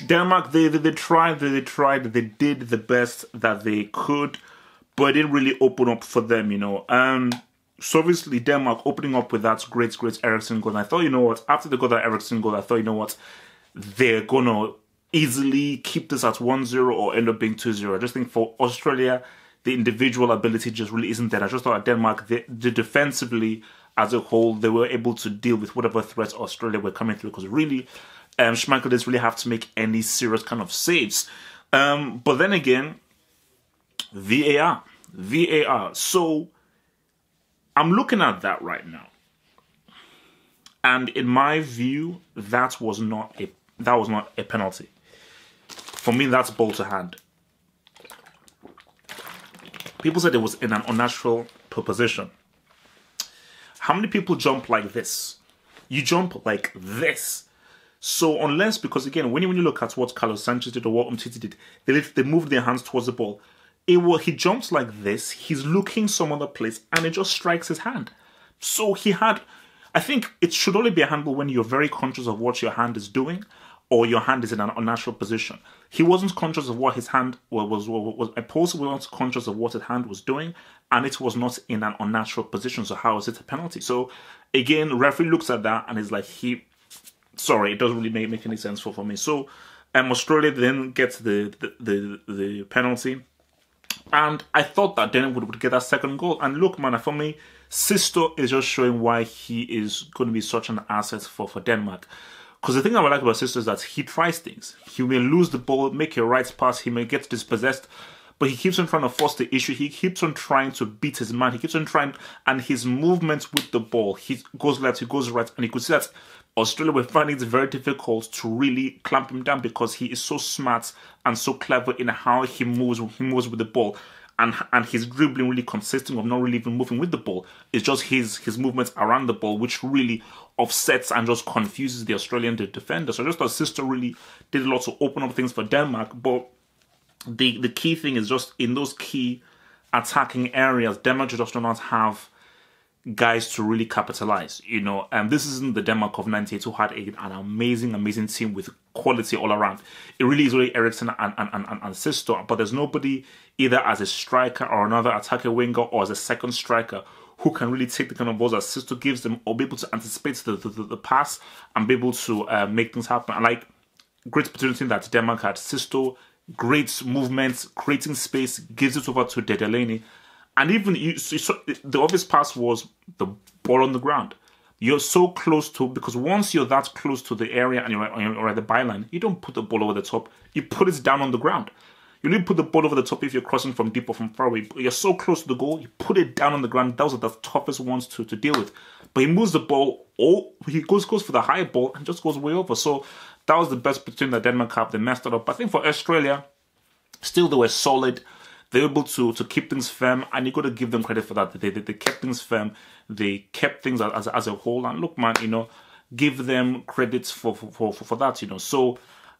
Denmark, they tried, they did the best that they could, but it didn't really open up for them, you know. So obviously Denmark opening up with that great Eriksen goal. And I thought, you know what, after they got that Eriksen goal, I thought, you know what, they're gonna easily keep this at 1-0 or end up being 2-0. I just think for Australia, the individual ability just really isn't there. I just thought at Denmark, the defensively as a whole, they were able to deal with whatever threats Australia were coming through, because really, Schmeichel didn't really have to make any serious kind of saves. But then again, VAR. So I'm looking at that right now, and in my view, that was not a penalty. For me, that's ball to hand. People said it was in an unnatural position. How many people jump like this? You jump like this. So unless, because again, when you look at what Carlos Sanchez did or what Umtiti did, they moved their hands towards the ball. He jumps like this, he's looking some other place, and it just strikes his hand. So I think it should only be a handball when you're very conscious of what your hand is doing, or your hand is in an unnatural position. He wasn't conscious of what his hand was wasn't conscious of what his hand was doing, and it was not in an unnatural position. So how is it a penalty? So again, referee looks at that and is like, sorry, it doesn't really make any sense for me. So Australia then gets the penalty. And I thought that Denmark would get that second goal. And look, man, for me, Sisto is just showing why he is going to be such an asset for Denmark. Because the thing I like about Sisto is that he tries things. He may lose the ball, make a right pass, he may get dispossessed, but he keeps on trying to force the issue. He keeps on trying to beat his man. He keeps on trying, and his movements with the ball, he goes left, he goes right, and you could see that Australia were finding it very difficult to really clamp him down, because he is so smart and so clever in how he moves with the ball. And his dribbling really consisting of not really even moving with the ball. It's just his movements around the ball, which really offsets and just confuses the Australian defender. So I just thought Sisto really did a lot to open up things for Denmark. But the key thing is just in those key attacking areas, Denmark just do not have guys to really capitalize, you know. And this isn't the Denmark of '98 who had an amazing team with quality all around. It really is really Eriksen and Sisto, but there's nobody either as a striker or another attacker winger or as a second striker who can really take the kind of balls that Sisto gives them, or be able to anticipate the pass and be able to make things happen. And like, great opportunity that Denmark had. Sisto, great movements, creating space, gives it over to Delaney. And even the obvious pass was the ball on the ground. You're so close to, because once you're that close to the area and you're at the byline, you don't put the ball over the top. You put it down on the ground. You only put the ball over the top if you're crossing from deep or from far away. You're so close to the goal, you put it down on the ground. Those are the toughest ones to deal with. But he moves the ball, he goes for the high ball and just goes way over. So that was the best between the Denmark have. They messed it up. But I think for Australia, still they were solid. They were able to keep things firm, and you got to give them credit for that. They kept things firm. They kept things as a whole. And look, man, you know, give them credits for that, you know. So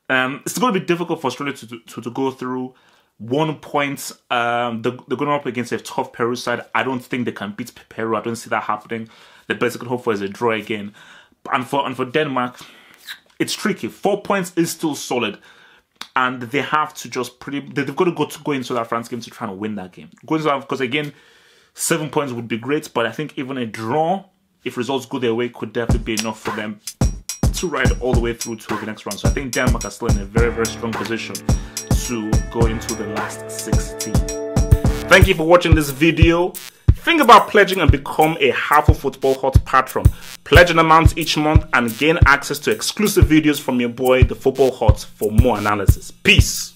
it's going to be difficult for Australia to go through. 1 point. They're going up against a tough Peru side. I don't think they can beat Peru. I don't see that happening. The best they could hope for is a draw again. And for Denmark, it's tricky. 4 points is still solid. And they have to just they've got to go into that France game to try and win that game. Because again, 7 points would be great, but I think even a draw, if results go their way, could definitely be enough for them to ride all the way through to the next round. So I think Denmark are still in a very strong position to go into the last 16. Thank you for watching this video. Think about pledging and become a Half of Football Hot patron. Pledge an amount each month and gain access to exclusive videos from your boy, the Football Hot, for more analysis. Peace.